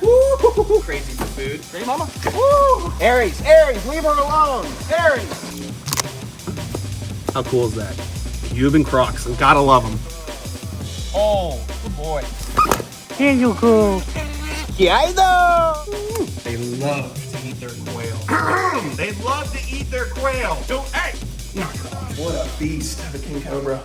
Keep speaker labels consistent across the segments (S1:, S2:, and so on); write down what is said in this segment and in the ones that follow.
S1: Woo! Crazy for food. Ready, mama? Woo! Aries, Aries, leave her alone. Aries. How cool is that? Cuban crocs, and gotta love them. Oh, good boy.
S2: Here you go.
S1: Yeah, they love to eat their quail. They love to eat their quail. Don't, hey! What a beast of a king cobra.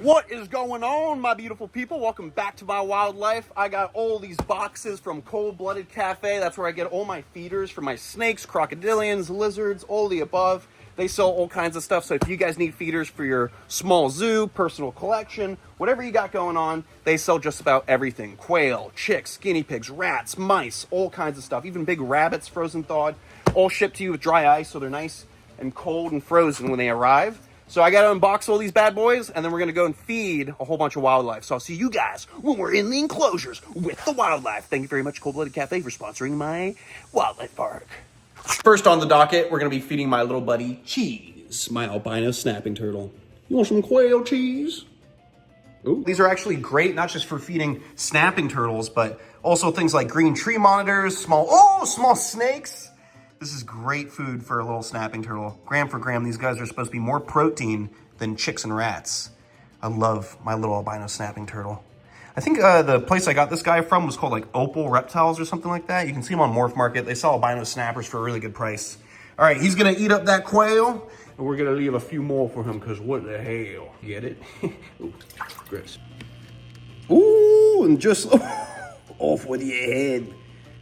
S1: What is going on, my beautiful people? Welcome back to my wildlife. I got all these boxes from Cold-Blooded Cafe. That's where I get all my feeders for my snakes, crocodilians, lizards, all the above. They sell all kinds of stuff, so if you guys need feeders for your small zoo, personal collection, whatever you got going on, they sell just about everything. Quail, chicks, guinea pigs, rats, mice, all kinds of stuff. Even big rabbits, frozen thawed, all shipped to you with dry ice, so they're nice and cold and frozen when they arrive. So I gotta unbox all these bad boys, and then we're gonna go and feed a whole bunch of wildlife. So I'll see you guys when we're in the enclosures with the wildlife. Thank you very much, Cold-Blooded Cafe, for sponsoring my wildlife park. First on the docket, we're gonna be feeding my little buddy Cheese, my albino snapping turtle. You want some quail, Cheese? Ooh. These are actually great, not just for feeding snapping turtles, but also things like green tree monitors, small snakes. This is great food for a little snapping turtle. Gram for gram, these guys are supposed to be more protein than chicks and rats. I love my little albino snapping turtle. I think the place I got this guy from was called like Opal Reptiles or something like that. You can see them on Morph Market. They sell albino snappers for a really good price. All right, he's gonna eat up that quail, and we're gonna leave a few more for him, because what the hell? Get it? Ooh, gross. Ooh, and just off with your head.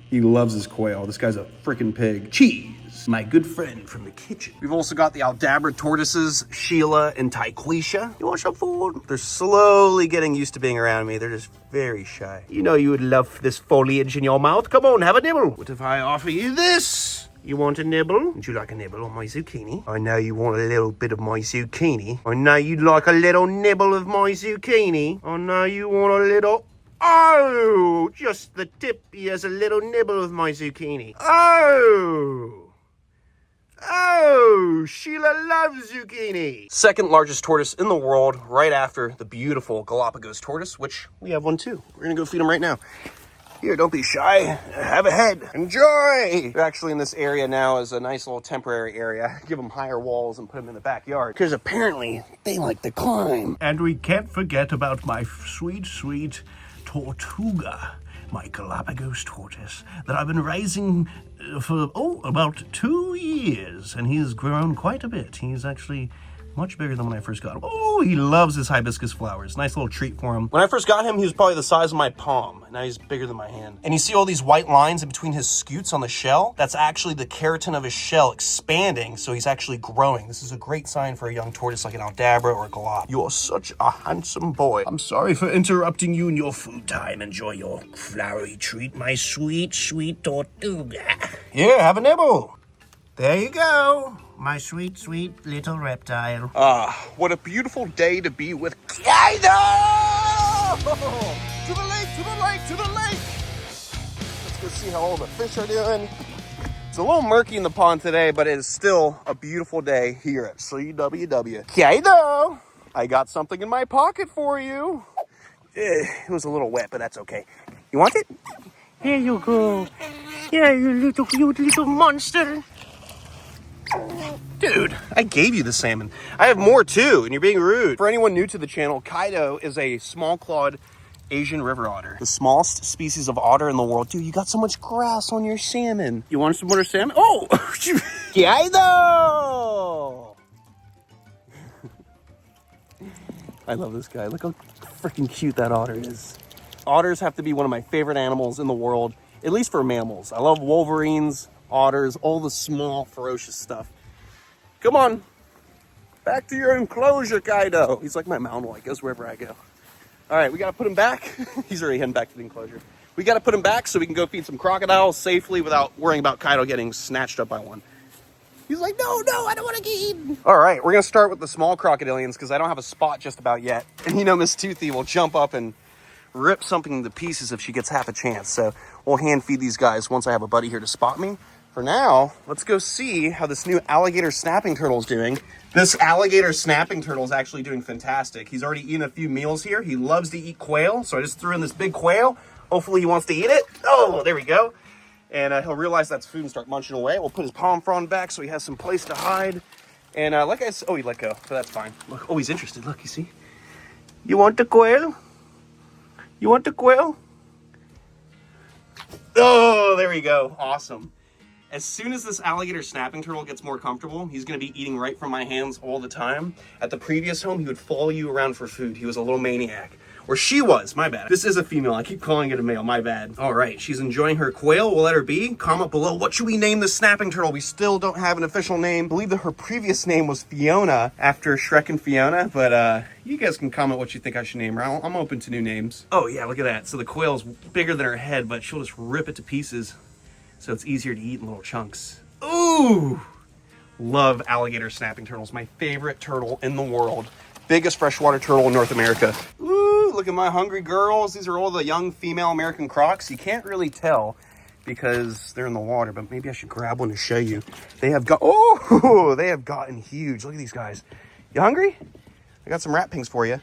S1: He loves his quail. This guy's a freaking pig. Cheese, my good friend from the kitchen. We've also got the Aldabra tortoises, Sheila and Tyquisha. You want some food? They're slowly getting used to being around me. They're just very shy. You know you would love this foliage in your mouth. Come on, have a nibble. What if I offer you this? You want a nibble? Would you like a nibble on my zucchini? I know you want a little bit of my zucchini. I know you'd like a little nibble of my zucchini. I know you want a little... Oh, just the tip. He has a little nibble of my zucchini. Oh, Sheila loves zucchini. Second largest tortoise in the world, right after the beautiful Galapagos tortoise, which we have one too. We're gonna go feed him right now. Here, don't be shy. Have a head. Enjoy. They're actually in this area now as a nice little temporary area. Give them higher walls and put them in the backyard, because apparently they like to climb.
S3: And we can't forget about my sweet, sweet Tortuga, my Galapagos tortoise, that I've been raising for, about 2 years, and he's grown quite a bit. He's actually much bigger than when I first got him. Oh, he loves his hibiscus flowers. Nice little treat for him. When I first got him, he was probably the size of my palm. Now he's bigger than my hand. And you see all these white lines in between his scutes on the shell? That's actually the keratin of his shell expanding, so he's actually growing. This is a great sign for a young tortoise like an Aldabra or a Galap. You are such a handsome boy. I'm sorry for interrupting you in your food time. Enjoy your flowery treat, my sweet, sweet Tortuga. Here, have a nibble. There you go. My sweet, sweet little reptile.
S1: What a beautiful day to be with Kaido! To the lake, to the lake, to the lake! Let's go see how all the fish are doing. It's a little murky in the pond today, but it is still a beautiful day here at CWW. Kaido! I got something in my pocket for you. It was a little wet, but that's okay. You want it?
S2: Here you go. Yeah, you little cute little monster.
S1: Dude, I gave you the salmon. I have more too, and you're being rude. For anyone new to the channel, Kaido is a small-clawed Asian river otter. The smallest species of otter in the world. Dude, you got so much grass on your salmon. You want some more salmon? Oh! Kaido! I love this guy. Look how freaking cute that otter is. Otters have to be one of my favorite animals in the world, at least for mammals. I love wolverines, otters, all the small, ferocious stuff. Come on, back to your enclosure, Kaido. He's like my mountain lion, goes wherever I go. All right, we gotta put him back. He's already heading back to the enclosure. We gotta put him back so we can go feed some crocodiles safely without worrying about Kaido getting snatched up by one. He's like, no, I don't wanna get eaten. All right, we're gonna start with the small crocodilians because I don't have a spot just about yet. And you know Miss Toothy will jump up and rip something to pieces if she gets half a chance. So we'll hand feed these guys once I have a buddy here to spot me. For now, let's go see how this new alligator snapping turtle is doing. This alligator snapping turtle is actually doing fantastic. He's already eaten a few meals here. He loves to eat quail, so I just threw in this big quail. Hopefully he wants to eat it. Oh, there we go. And he'll realize that's food and start munching away. We'll put his palm frond back so he has some place to hide. And like I said, oh, he let go, so that's fine. Look, oh, he's interested. Look, you see? You want the quail? You want the quail? Oh, there we go. Awesome. As soon as this alligator snapping turtle gets more comfortable, he's going to be eating right from my hands all the time. At the previous home, he would follow you around for food. He was a little maniac. Or she was, my bad. This is a female. I keep calling it a male, my bad. All right, she's enjoying her quail. We'll let her be. Comment below, what should we name the snapping turtle? We still don't have an official name. I believe that her previous name was Fiona, after Shrek and Fiona. But you guys can comment what you think I should name her. I'm open to new names. Oh yeah, look at that. So the quail's bigger than her head, but she'll just rip it to pieces, so it's easier to eat in little chunks. Ooh! Love alligator snapping turtles. My favorite turtle in the world. Biggest freshwater turtle in North America. Ooh, look at my hungry girls. These are all the young female American crocs. You can't really tell because they're in the water, but maybe I should grab one to show you. They have gotten huge. Look at these guys. You hungry? I got some rat pings for you.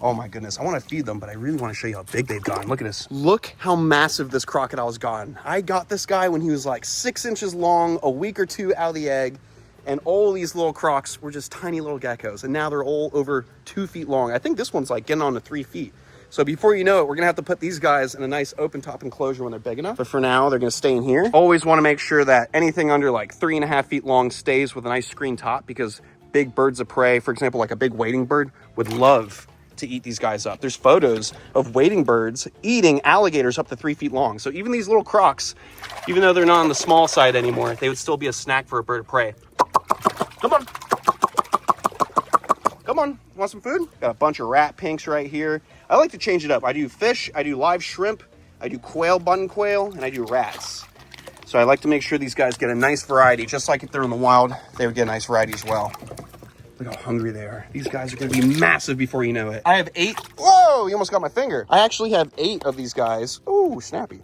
S1: Oh my goodness, I want to feed them, but I really want to show you how big they've gotten. Look at this. Look how massive this crocodile has gotten. I got this guy when he was like 6 inches long, a week or two out of the egg, and all these little crocs were just tiny little geckos, and now they're all over 2 feet long. I think this one's like getting on to 3 feet. So before you know it, we're gonna have to put these guys in a nice open top enclosure when they're big enough. But for now, they're gonna stay in here. Always wanna make sure that anything under like 3.5 feet long stays with a nice screen top, because big birds of prey, for example, like a big wading bird, would love to eat these guys up. There's photos of wading birds eating alligators up to 3 feet long. So even these little crocs, even though they're not on the small side anymore, they would still be a snack for a bird of prey. Come on. Come on, want some food? Got a bunch of rat pinks right here. I like to change it up. I do fish, I do live shrimp, I do quail, button quail, and I do rats. So I like to make sure these guys get a nice variety, just like if they're in the wild, they would get a nice variety as well. Look how hungry they are. These guys are gonna be massive before you know it. I have 8, whoa, you almost got my finger. I actually have 8 of these guys. Ooh, snappy.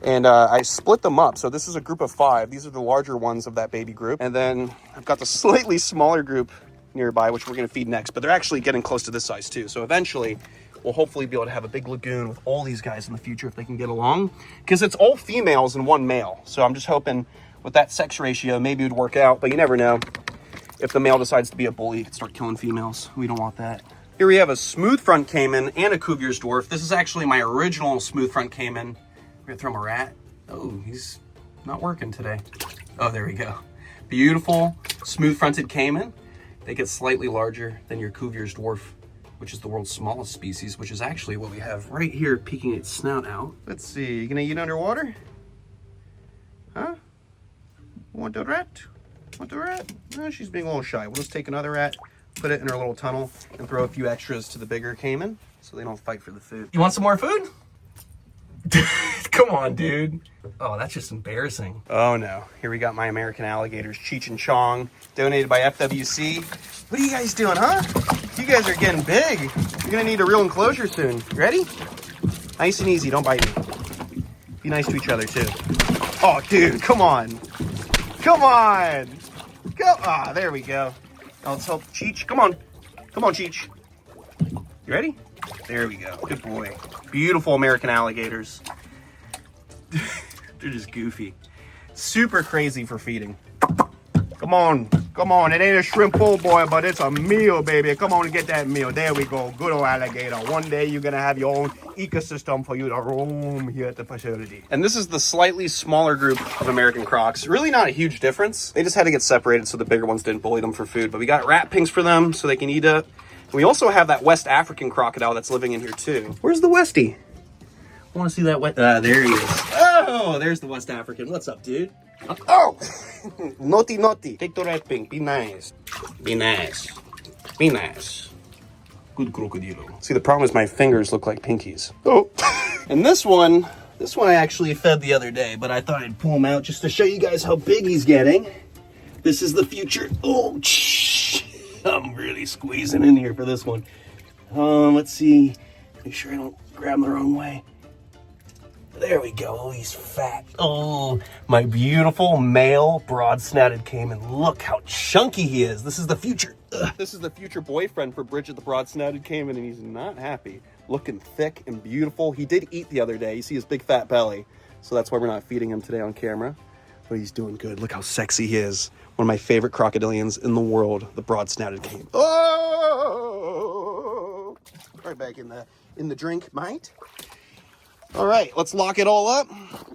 S1: And I split them up. So this is a group of 5. These are the larger ones of that baby group. And then I've got the slightly smaller group nearby, which we're gonna feed next, but they're actually getting close to this size too. So eventually we'll hopefully be able to have a big lagoon with all these guys in the future if they can get along, because it's all females and 1 male. So I'm just hoping with that sex ratio, maybe it would work out, but you never know. If the male decides to be a bully, he can start killing females. We don't want that. Here we have a smooth front Caiman and a Cuvier's dwarf. This is actually my original smooth front Caiman. We're gonna throw him a rat. Oh, he's not working today. Oh, there we go. Beautiful smooth fronted Caiman. They get slightly larger than your Cuvier's dwarf, which is the world's smallest species, which is actually what we have right here peeking its snout out. Let's see, you gonna eat underwater? Huh? Want the rat? Want the rat? No, she's being a little shy. We'll just take another rat, put it in her little tunnel, and throw a few extras to the bigger Caiman so they don't fight for the food. You want some more food? Come on, dude. Oh, that's just embarrassing. Oh no, here we got my American alligators, Cheech and Chong, donated by FWC. What are you guys doing, huh? You guys are getting big. You're gonna need a real enclosure soon. Ready? Nice and easy, don't bite me. Be nice to each other too. Oh, dude, come on. Come on. Go. Ah, there we go. Now let's help Cheech. Come on. Come on, Cheech. You ready? There we go. Good boy. Beautiful American alligators. They're just goofy. Super crazy for feeding. Come on. Come on. It ain't a shrimp po' boy, but it's a meal, baby. Come on and get that meal. There we go. Good old alligator. One day you're going to have your own ecosystem for you to roam here at the facility. And this is the slightly smaller group of American crocs. Really not a huge difference. They just had to get separated so the bigger ones didn't bully them for food. But we got rat pinks for them so they can eat it. And we also have that West African crocodile that's living in here too. Where's the Westie? I want to see that there he is. Oh, there's the West African. What's up, dude? Oh! Naughty, naughty. Take the rat pink. Be nice. Be nice. Be nice. Good crocodile. See, the problem is my fingers look like pinkies. Oh. And this one I actually fed the other day, but I thought I'd pull him out just to show you guys how big he's getting. This is the future. Oh, I'm really squeezing in here for this one. Let's see. Make sure I don't grab him the wrong way.
S3: There we go. Oh, he's fat. Oh, my beautiful male broad-snouted Caiman. Look how chunky he is. This is the future. Ugh.
S1: This is the future boyfriend for Bridget the broad-snouted Caiman, and he's not happy. Looking thick and beautiful. He did eat the other day. You see his big fat belly. So that's why we're not feeding him today on camera. But he's doing good. Look how sexy he is. One of my favorite crocodilians in the world, the broad-snouted Caiman. Oh! Right back in the drink, mate. All right, let's lock it all up.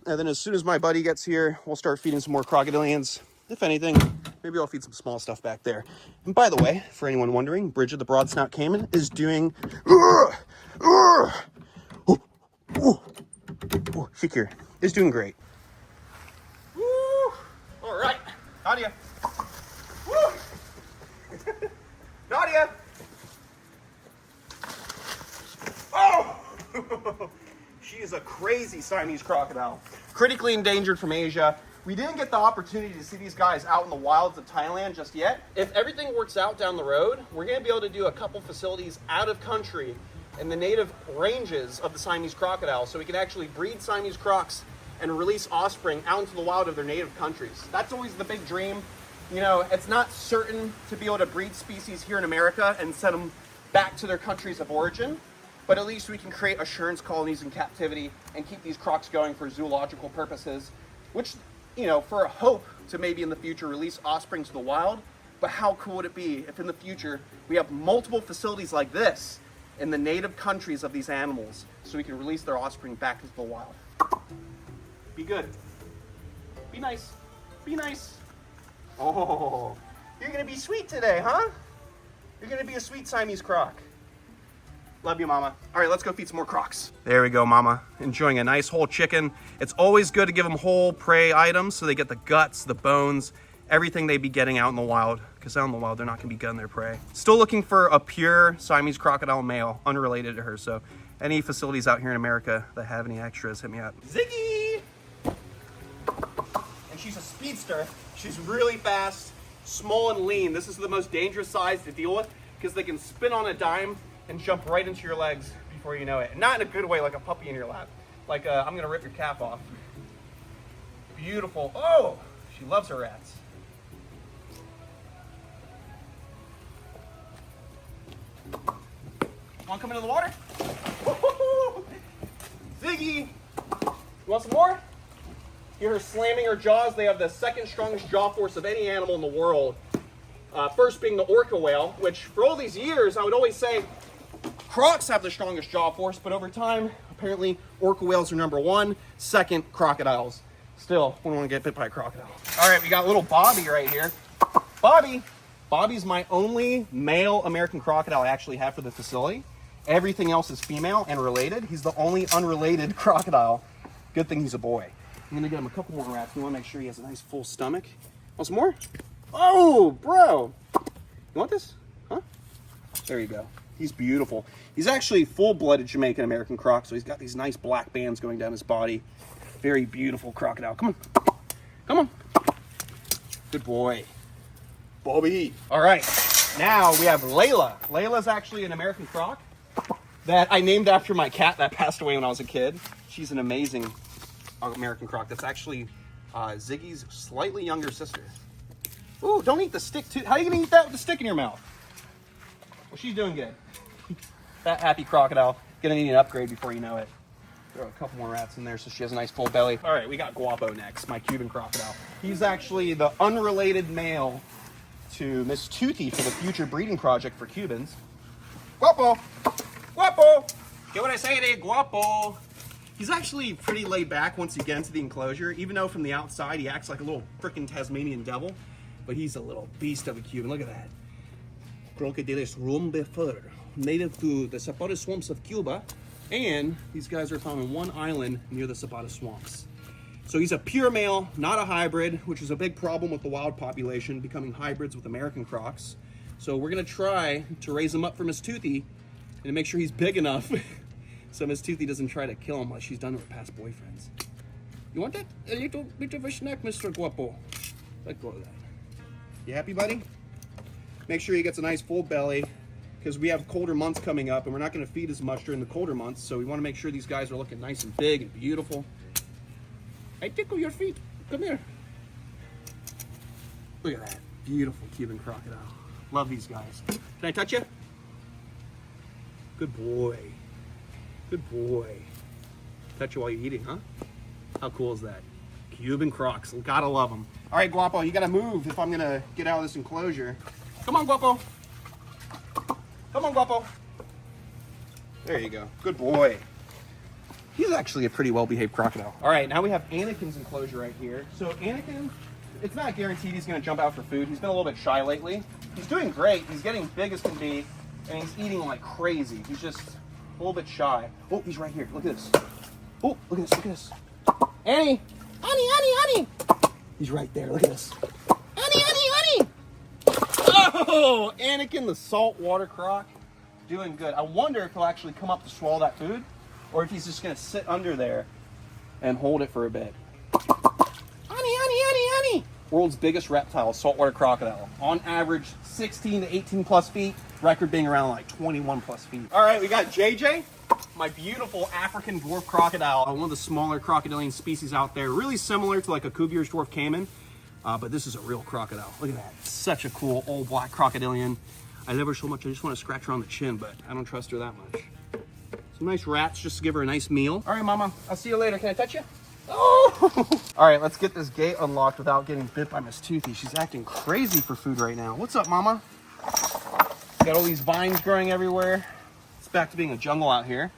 S1: And then as soon as my buddy gets here, we'll start feeding some more crocodilians. If anything, maybe I'll feed some small stuff back there. And by the way, for anyone wondering, Bridget the broad-snout Caiman is doing... Shakir is doing great. Woo! All right, Nadia. Woo! Nadia! Oh! She is a crazy Siamese crocodile. Critically endangered from Asia. We didn't get the opportunity to see these guys out in the wilds of Thailand just yet. If everything works out down the road, we're gonna be able to do a couple facilities out of country in the native ranges of the Siamese crocodile, so we can actually breed Siamese crocs and release offspring out into the wild of their native countries. That's always the big dream. You know, it's not certain to be able to breed species here in America and send them back to their countries of origin, but at least we can create assurance colonies in captivity and keep these crocs going for zoological purposes, which, you know, for a hope to maybe in the future release offspring to the wild. But how cool would it be if in the future we have multiple facilities like this in the native countries of these animals so we can release their offspring back into the wild? Be good. Be nice. Be nice. Oh, you're gonna be sweet today, huh? You're gonna be a sweet Siamese croc. Love you, Mama. All right, let's go feed some more crocs. There we go, Mama. Enjoying a nice whole chicken. It's always good to give them whole prey items so they get the guts, the bones, everything they'd be getting out in the wild, because out in the wild, they're not gonna be gutting their prey. Still looking for a pure Siamese crocodile male, unrelated to her, so any facilities out here in America that have any extras, hit me up. Ziggy! And she's a speedster. She's really fast, small and lean. This is the most dangerous size to deal with because they can spin on a dime and jump right into your legs before you know it. And not in a good way, like a puppy in your lap. Like, I'm gonna rip your cap off. Beautiful. Oh, she loves her rats. Want to come into the water? Ziggy! You want some more? Hear her slamming her jaws. They have the second strongest jaw force of any animal in the world. First being the orca whale, which for all these years, I would always say crocs have the strongest jaw force, but over time, apparently orca whales are number one, second crocodiles. Still, we don't want to get bit by a crocodile. All right, we got little Bobby right here. Bobby! Bobby's my only male American crocodile I actually have for the facility. Everything else is female and related. He's the only unrelated crocodile. Good thing he's a boy. I'm gonna get him a couple more rats. We wanna make sure he has a nice full stomach. Want some more? Oh, bro. You want this? Huh? There you go. He's beautiful. He's actually full-blooded Jamaican American croc, so he's got these nice black bands going down his body. Very beautiful crocodile. Come on. Come on. Good boy. Bobby. All right. Now we have Layla. Layla's actually an American croc that I named after my cat that passed away when I was a kid. She's an amazing American croc. That's actually Ziggy's slightly younger sister. Ooh, don't eat the stick too. How are you gonna eat that with the stick in your mouth? Well, she's doing good. That happy crocodile. Gonna need an upgrade before you know it. Throw a couple more rats in there so she has a nice full belly. All right, we got Guapo next, my Cuban crocodile. He's actually the unrelated male to Miss Toothy for the future breeding project for Cubans. Guapo! Guapo! Get what I say there, Guapo! He's actually pretty laid back once you get into the enclosure, even though from the outside he acts like a little freaking Tasmanian devil. But he's a little beast of a Cuban. Look at that. Crocodiles rumbefer, native to the Zapata swamps of Cuba. And these guys are found on one island near the Zapata swamps. So he's a pure male, not a hybrid, which is a big problem with the wild population, becoming hybrids with American crocs. So we're gonna try to raise him up for Miss Toothy and to make sure he's big enough so Miss Toothy doesn't try to kill him like she's done to her past boyfriends. You want that? A little bit of a snack, Mr. Guapo. Let go of that. You happy, buddy? Make sure he gets a nice full belly, because we have colder months coming up and we're not going to feed as much during the colder months. So we want to make sure these guys are looking nice and big and beautiful. I tickle your feet. Come here. Look at that. Beautiful Cuban crocodile. Love these guys. Can I touch you? Good boy. Good boy. Touch you while you're eating, huh? How cool is that? Cuban crocs. Gotta love them. All right, Guapo, you gotta move if I'm gonna get out of this enclosure. Come on, Guapo. Come on, Guapo. There you go. Good boy. He's actually a pretty well-behaved crocodile. All right, now we have Anakin's enclosure right here. So Anakin, it's not guaranteed he's gonna jump out for food. He's been a little bit shy lately. He's doing great. He's getting big as can be, and he's eating like crazy. He's just a little bit shy. Oh, he's right here. Look at this. Oh, look at this, look at this. Annie! Annie, Annie, Annie! He's right there, look at this. Annie, Annie, Annie! Oh, Anakin the saltwater croc. Doing good. I wonder if he'll actually come up to swallow that food, or if he's just gonna sit under there and hold it for a bit. Annie, Annie, Annie, Annie! World's biggest reptile, saltwater crocodile. On average, 16 to 18 plus feet. Record being around like 21 plus feet. All right, we got JJ. My beautiful African dwarf crocodile, one of the smaller crocodilian species out there, really similar to like a Cuvier's dwarf Caiman, but this is a real crocodile. Look at that, such a cool old black crocodilian. I love her so much, I just want to scratch her on the chin, but I don't trust her that much. Some nice rats just to give her a nice meal. All right, Mama, I'll see you later. Can I touch you? Oh! All right, let's get this gate unlocked without getting bit by Miss Toothy. She's acting crazy for food right now. What's up, Mama? Got all these vines growing everywhere. Back to being a jungle out here.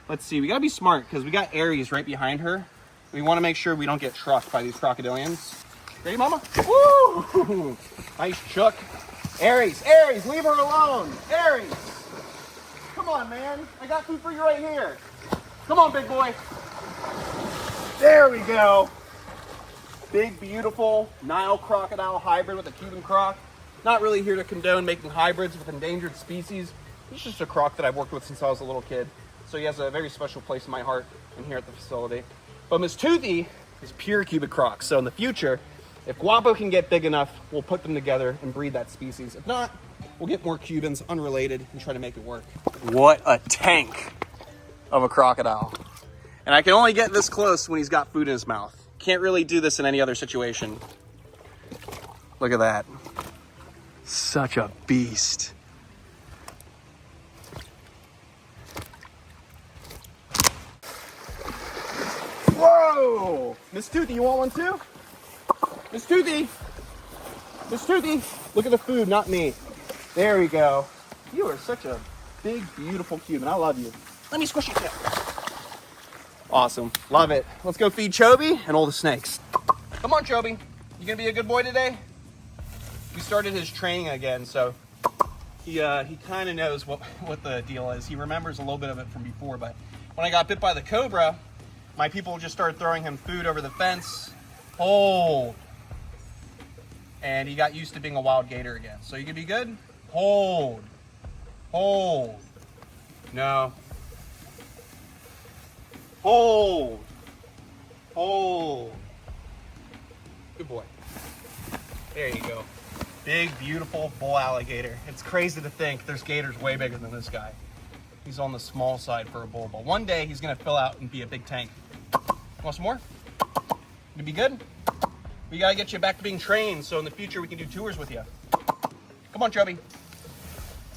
S1: Let's see, we gotta be smart because we got Aries right behind her. We want to make sure we don't get trucked by these crocodilians. Ready, Mama? Woo! Nice chuck. Aries, Aries, leave her alone. Aries, come on, man. I got food for you right here. Come on, big boy. There we go. Big, beautiful Nile crocodile hybrid with a Cuban croc. Not really here to condone making hybrids with endangered species. He's just a croc that I've worked with since I was a little kid. So he has a very special place in my heart and here at the facility. But Miss Toothy is pure Cuban croc. So in the future, if Guapo can get big enough, we'll put them together and breed that species. If not, we'll get more Cubans unrelated and try to make it work. What a tank of a crocodile. And I can only get this close when he's got food in his mouth. Can't really do this in any other situation. Look at that. Such a beast. Whoa! Miss Toothy, you want one too? Miss Toothy! Miss Toothy! Look at the food, not me. There we go. You are such a big, beautiful Cuban. I love you. Let me squish you too. Awesome. Love it. Let's go feed Chobi and all the snakes. Come on, Chobi. You gonna be a good boy today? We started his training again, so he kind of knows what the deal is. He remembers a little bit of it from before, but when I got bit by the Cobra, my people just started throwing him food over the fence. Hold. And he got used to being a wild gator again. So you can be good? Hold. Hold. No. Hold. Hold. Good boy. There you go. Big, beautiful bull alligator. It's crazy to think there's gators way bigger than this guy. He's on the small side for a bull, but one day he's gonna fill out and be a big tank. Want some more? You be good? We gotta get you back to being trained so in the future we can do tours with you. Come on, Chubby.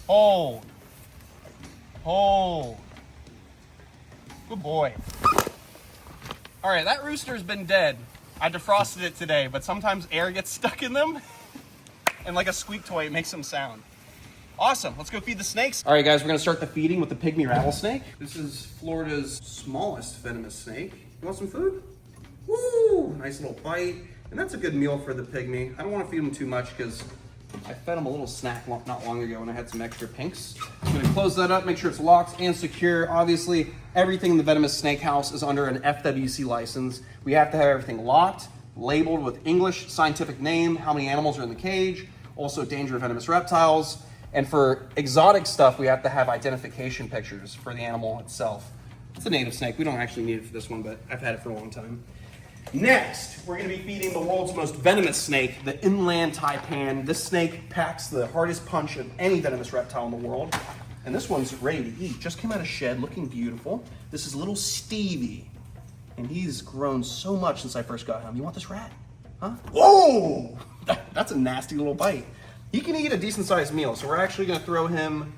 S1: Hold. Hold. Good boy. All right, that rooster's been dead. I defrosted it today, but sometimes air gets stuck in them and like a squeak toy, it makes some sound. Awesome, let's go feed the snakes. All right, guys, we're gonna start the feeding with the pygmy rattlesnake. This is Florida's smallest venomous snake. You want some food? Woo, nice little bite. And that's a good meal for the pygmy. I don't wanna feed him too much because I fed him a little snack not long ago when I had some extra pinks. I'm gonna close that up, make sure it's locked and secure. Obviously, everything in the venomous snake house is under an FWC license. We have to have everything locked, labeled with English scientific name, how many animals are in the cage, also danger of venomous reptiles. And for exotic stuff, we have to have identification pictures for the animal itself. It's a native snake. We don't actually need it for this one, but I've had it for a long time. Next, we're gonna be feeding the world's most venomous snake, the inland taipan. This snake packs the hardest punch of any venomous reptile in the world. And this one's ready to eat. Just came out of shed, looking beautiful. This is little Stevie. And he's grown so much since I first got him. You want this rat? Huh? Whoa! That's a nasty little bite. He can eat a decent sized meal. So we're actually gonna throw him,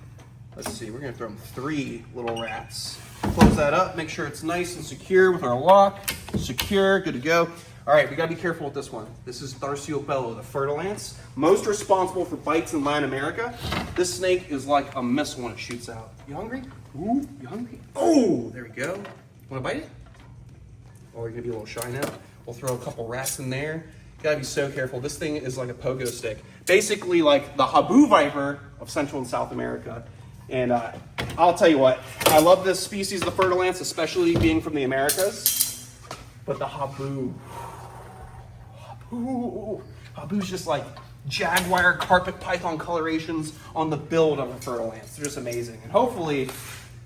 S1: let's see, we're gonna throw him 3 little rats. Close that up, make sure it's nice and secure with our lock. Secure, good to go. All right, we gotta be careful with this one. This is Tharciopello, the fertilance. Most responsible for bites in Latin America. This snake is like a missile when it shoots out. You hungry? Ooh, you hungry? Oh, there we go. Wanna bite it? Oh, you're gonna be a little shy now. We'll throw a couple rats in there. You gotta be so careful. This thing is like a pogo stick. Basically like the habu viper of Central and South America. And I'll tell you what, I love this species of the fertilance, especially being from the Americas. But the habu's just like jaguar carpet python colorations on the build of a fertilance. They're just amazing. And hopefully,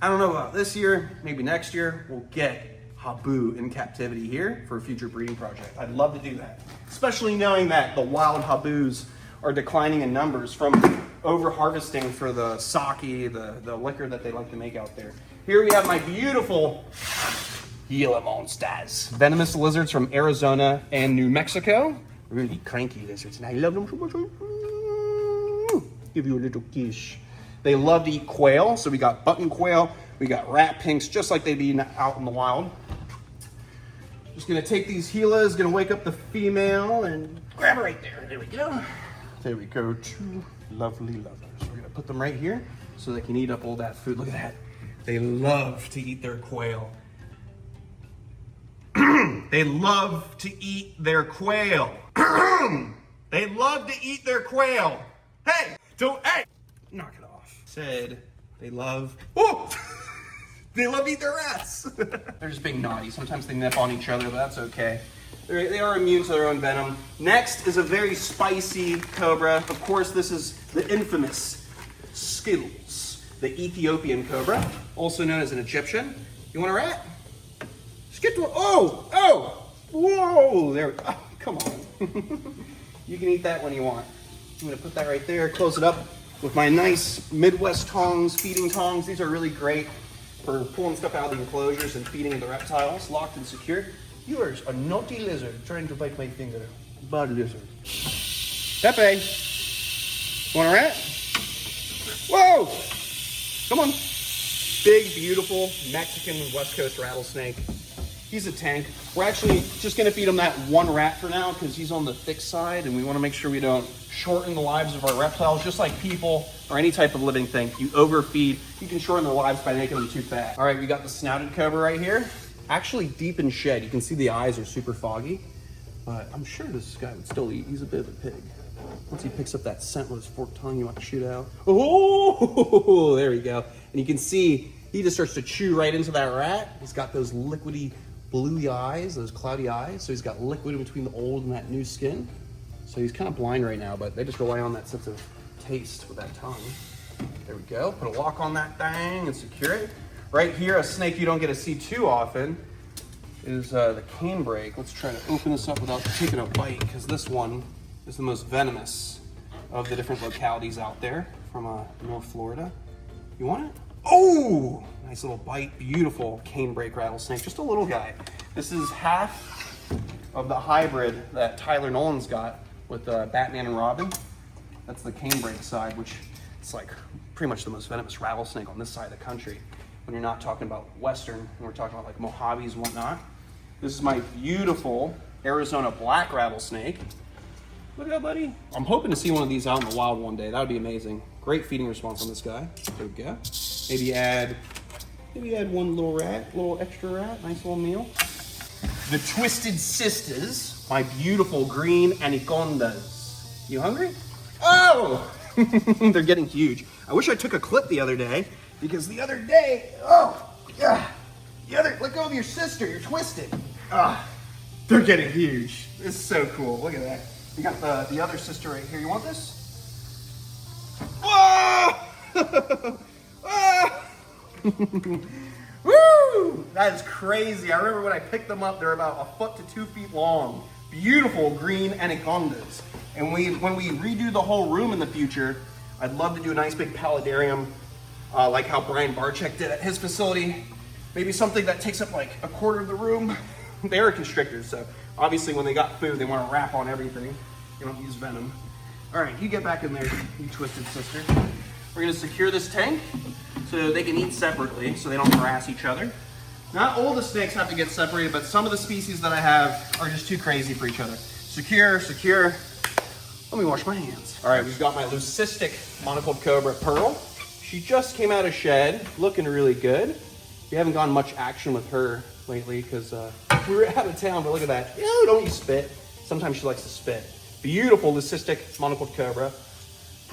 S1: I don't know about this year, maybe next year, we'll get habu in captivity here for a future breeding project. I'd love to do that, especially knowing that the wild habus are declining in numbers from over harvesting for the sake, the liquor that they like to make out there. Here we have my beautiful Gila monsters, venomous lizards from Arizona and New Mexico. Really cranky lizards, and I love them so much. Give you a little kiss. They love to eat quail, so we got button quail, we got rat pinks, just like they'd be out in the wild. Just gonna take these Gilas, gonna wake up the female and grab her right there. There we go. There we go, 2 lovely lovers. We're gonna put them right here so they can eat up all that food. Look at that. They love to eat their quail. They love to eat their quail. They love to eat their quail. Hey, hey, knock it off. Said they love, they love to eat their rats. They're just being naughty. Sometimes they nip on each other, but that's okay. They are immune to their own venom. Next is a very spicy cobra. Of course, this is the infamous Skittles, the Ethiopian cobra, also known as an Egyptian. You want a rat? Skittle. Whoa, there, come on. You can eat that when you want. I'm gonna put that right there, close it up with my nice Midwest tongs, feeding tongs. These are really great for pulling stuff out of the enclosures and feeding the reptiles, locked and secure. You are a naughty lizard trying to bite my finger. Bad lizard. Pepe, want a rat? Whoa, come on. Big, beautiful Mexican West Coast rattlesnake. He's a tank. We're actually just gonna feed him that 1 rat for now because he's on the thick side and we wanna make sure we don't shorten the lives of our reptiles. Just like people or any type of living thing, you overfeed, you can shorten their lives by making them too fat. All right, we got the snouted cobra right here. Actually deep in shed. You can see the eyes are super foggy, but I'm sure this guy would still eat. He's a bit of a pig. Once he picks up that scent with his forked tongue, you want to shoot out. Oh, there we go. And you can see he just starts to chew right into that rat. He's got those liquidy blue eyes, those cloudy eyes. So he's got liquid in between the old and that new skin. So he's kind of blind right now, but they just rely on that sense of taste with that tongue. There we go. Put a lock on that thing and secure it. Right here, a snake you don't get to see too often is the canebrake. Let's try to open this up without taking a bite, because this one is the most venomous of the different localities out there from North Florida. You want it? Oh, nice little bite. Beautiful canebrake rattlesnake. Just a little guy. This is half of the hybrid that Tyler Nolan's got with Batman and Robin. That's the canebrake side, which it's like pretty much the most venomous rattlesnake on this side of the country. When you're not talking about Western, when we're talking about like Mojaves and whatnot. This is my beautiful Arizona black rattlesnake. Look at that, buddy. I'm hoping to see one of these out in the wild one day. That would be amazing. Great feeding response on this guy. There we go. Maybe add 1 little rat, little extra rat, nice little meal. The Twisted Sisters, my beautiful green anacondas. You hungry? Oh, they're getting huge. I wish I took a clip the other day. Because the other day, let go of your sister, you're twisted. They're getting huge. This is so cool, look at that. We got the other sister right here. You want this? Whoa! Woo! That is crazy. I remember when I picked them up, they're about 1 foot to 2 feet long. Beautiful green anacondas. And when we redo the whole room in the future, I'd love to do a nice big paludarium like how Brian Barczyk did at his facility. Maybe something that takes up like a quarter of the room. They are constrictors, so obviously when they got food, they want to wrap on everything. You don't use venom. All right, you get back in there, you twisted sister. We're gonna secure this tank so they can eat separately so they don't harass each other. Not all the snakes have to get separated, but some of the species that I have are just too crazy for each other. Secure, secure. Let me wash my hands. All right, we've got my leucistic monocled cobra, Pearl. She just came out of shed, looking really good. We haven't gotten much action with her lately because we were out of town, but look at that. Ew, don't you spit. Sometimes she likes to spit. Beautiful leucistic monocled cobra.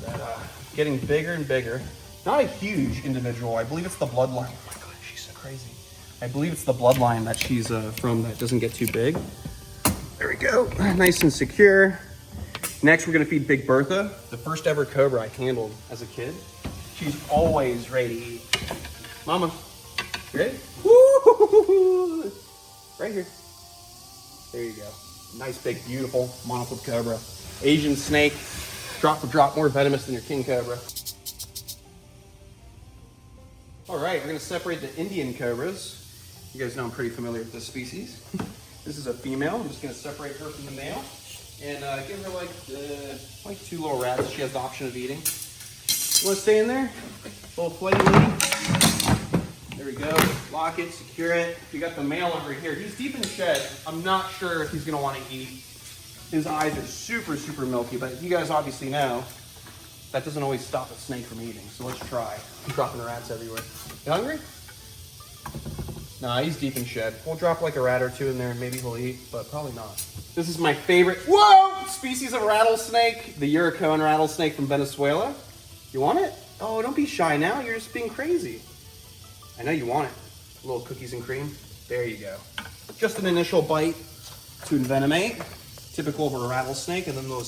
S1: That, getting bigger and bigger. Not a huge individual. I believe it's the bloodline. Oh my God, she's so crazy. I believe it's the bloodline that she's from that doesn't get too big. There we go, nice and secure. Next, we're gonna feed Big Bertha, the first ever cobra I handled as a kid. She's always ready to eat. Mama, you ready? Woo! Right here. There you go. Nice, big, beautiful monocled cobra. Asian snake, drop for drop, more venomous than your king cobra. All right, we're gonna separate the Indian cobras. You guys know I'm pretty familiar with this species. This is a female. I'm just gonna separate her from the male and give her like 2 little rats. She has the option of eating. You wanna stay in there? Little flighty lady. There we go. Lock it, secure it. We got the male over here. He's deep in the shed. I'm not sure if he's gonna wanna eat. His eyes are super, super milky, but you guys obviously know that doesn't always stop a snake from eating. So let's try. I'm dropping the rats everywhere. You hungry? Nah, he's deep in shed. We'll drop like a rat or 2 in there and maybe he'll eat, but probably not. This is my favorite, whoa, species of rattlesnake, the Yuricone rattlesnake from Venezuela. You want it? Oh, don't be shy now. You're just being crazy. I know you want it. A little cookies and cream. There you go. Just an initial bite to envenomate, typical of a rattlesnake, and then they'll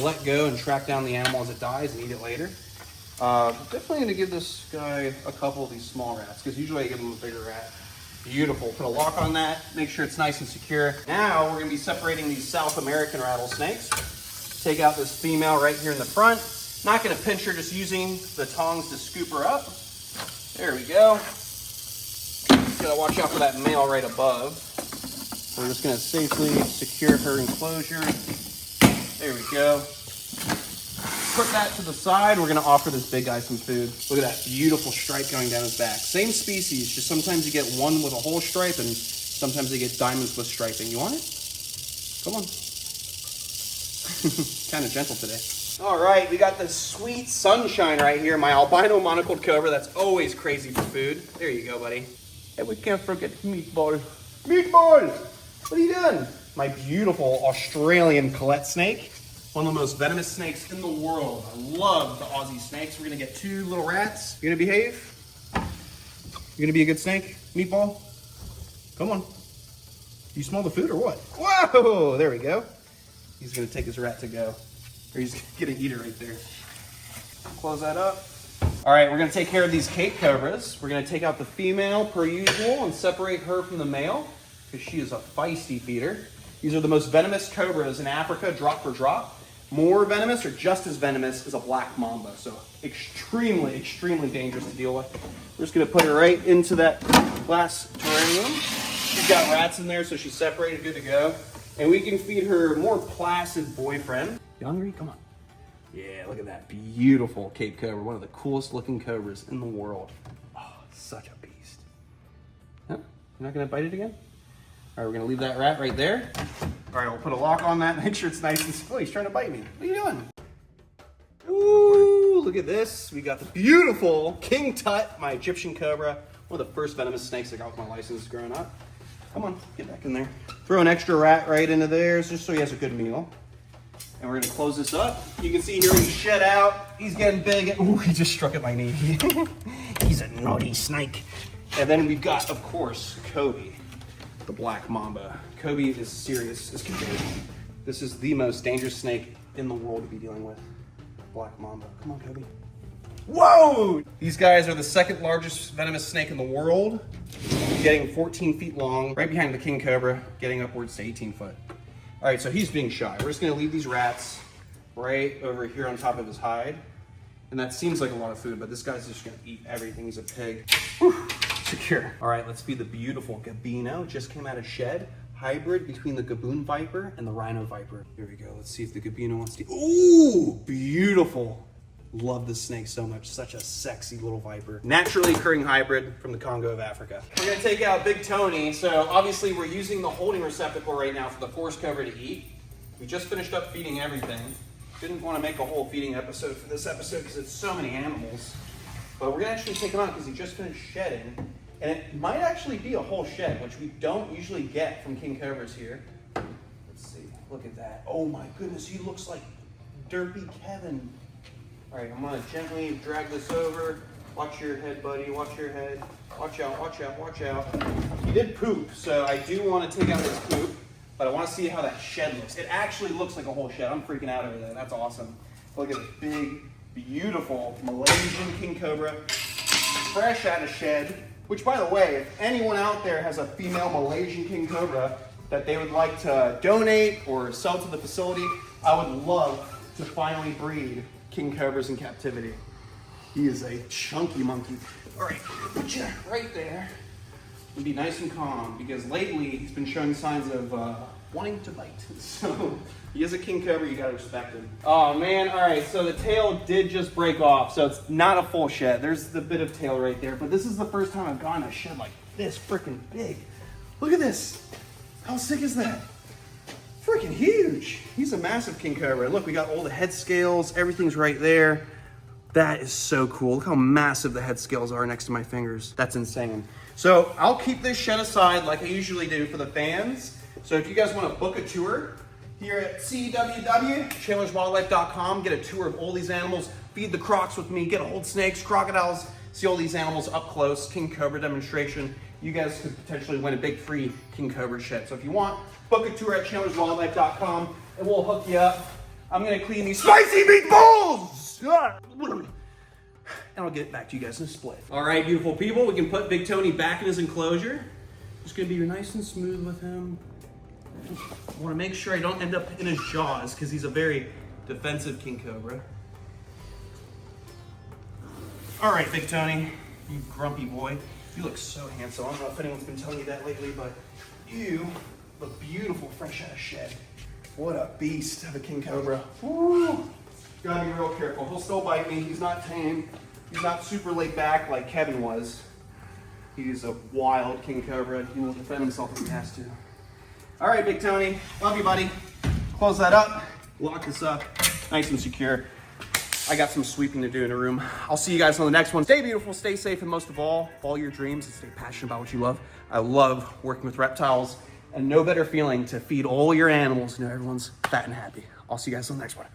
S1: let go and track down the animal as it dies and eat it later. Definitely gonna give this guy a couple of these small rats, because usually I give him a bigger rat. Beautiful. Put a lock on that, make sure it's nice and secure. Now we're gonna be separating these South American rattlesnakes. Take out this female right here in the front. Not gonna pinch her, just using the tongs to scoop her up. There we go. Gotta watch out for that male right above. We're just gonna safely secure her enclosure. There we go. Put that to the side. We're gonna offer this big guy some food. Look at that beautiful stripe going down his back. Same species, just sometimes you get one with a whole stripe and sometimes you get diamonds with striping. You want it? Come on. Kind of gentle today. All right, we got this sweet sunshine right here, my albino monocled cobra that's always crazy for food. There you go, buddy. And we can't forget Meatball. Meatball! What are you doing? My beautiful Australian Colette snake. One of the most venomous snakes in the world. I love the Aussie snakes. We're gonna get 2 little rats. You gonna behave? You gonna be a good snake? Meatball? Come on. You smell the food or what? Whoa, there we go. He's gonna take his rat to go. Or he's gonna eat it right there. Close that up. All right, we're gonna take care of these Cape cobras. We're gonna take out the female per usual and separate her from the male because she is a feisty feeder. These are the most venomous cobras in Africa, drop for drop. More venomous or just as venomous is a black mamba. So extremely, extremely dangerous to deal with. We're just gonna put her right into that glass terrarium. She's got rats in there, so she's separated, good to go. And we can feed her more placid boyfriend. You hungry? Come on. Yeah, look at that beautiful Cape Cobra. One of the coolest looking cobras in the world. Oh, such a beast. Huh? You're not gonna bite it again? All right, we're gonna leave that rat right there. All right, we'll put a lock on that, make sure it's nice and still. He's trying to bite me. What are you doing? Ooh, look at this. We got the beautiful King Tut, my Egyptian cobra. One of the first venomous snakes I got with my license growing up. Come on, get back in there. Throw an extra rat right into there just so he has a good meal. And we're gonna close this up. You can see here he's shed out. He's getting big. Ooh, he just struck at my knee. He's a naughty snake. And then we've got, of course, Kobe, the black mamba. Kobe is serious as can be. This is the most dangerous snake in the world to be dealing with. Black mamba. Come on, Kobe. Whoa! These guys are the 2nd largest venomous snake in the world, getting 14 feet long, right behind the king cobra, getting upwards to 18 foot. All right, so he's being shy. We're just gonna leave these rats right over here on top of his hide. And that seems like a lot of food, but this guy's just gonna eat everything. He's a pig. Whew, secure. All right, let's feed the beautiful Gabino. Just came out of shed. Hybrid between the Gaboon Viper and the Rhino Viper. Here we go. Let's see if the Gabino wants to. Ooh, beautiful. Love this snake so much. Such a sexy little viper. Naturally occurring hybrid from the Congo of Africa. We're gonna take out Big Tony. So obviously we're using the holding receptacle right now for the forest cobra to eat. We just finished up feeding everything. Didn't want to make a whole feeding episode for this episode because it's so many animals. But we're gonna actually take him out because he just finished shedding. And it might actually be a whole shed, which we don't usually get from king cobras here. Let's see, look at that. Oh my goodness, he looks like Derpy Kevin. All right, I'm gonna gently drag this over. Watch your head, buddy, watch your head. Watch out, watch out, watch out. He did poop, so I do want to take out his poop. But I want to see how that shed looks. It actually looks like a whole shed. I'm freaking out over that. That's awesome. Look at this big, beautiful Malaysian king cobra, fresh out of shed. Which, by the way, if anyone out there has a female Malaysian king cobra that they would like to donate or sell to the facility, I would love to finally breed king cobras in captivity. He is a chunky monkey. All right, put you right there. And be nice and calm, because lately he's been showing signs of wanting to bite. So he is a king cobra, you gotta respect him. Oh man, all right, so the tail did just break off, so it's not a full shed. There's the bit of tail right there, but this is the first time I've gotten a shed like this freaking big. Look at this. How sick is that? Freaking huge. He's a massive king cobra. Look, we got all the head scales, everything's right there. That is so cool. Look how massive the head scales are next to my fingers. That's insane. So I'll keep this shed aside like I usually do for the fans. So if you guys want to book a tour here at www.chandlerswildlife.com, get a tour of all these animals, feed the crocs with me, get to hold snakes, crocodiles, see all these animals up close, king cobra demonstration. You guys could potentially win a big free king cobra shed. So if you want, book a tour at chandlerswildlife.com and we'll hook you up. I'm gonna clean these spicy meatballs! And I'll get it back to you guys in a split. All right, beautiful people, we can put Big Tony back in his enclosure. Just gonna be nice and smooth with him. I wanna make sure I don't end up in his jaws because he's a very defensive king cobra. All right, Big Tony, you grumpy boy. You look so handsome. I don't know if anyone's been telling you that lately, but you look beautiful fresh out of shed. What a beast of a king cobra. Woo! Gotta be real careful. He'll still bite me. He's not tame. He's not super laid back like Kevin was. He's a wild king cobra. He will defend himself if he has to. All right, Big Tony. Love you, buddy. Close that up. Lock this up. Nice and secure. I got some sweeping to do in the room. I'll see you guys on the next one. Stay beautiful, stay safe, and most of all, follow your dreams and stay passionate about what you love. I love working with reptiles, and no better feeling to feed all your animals and know everyone's fat and happy. I'll see you guys on the next one.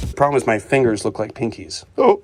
S1: The problem is my fingers look like pinkies. Oh.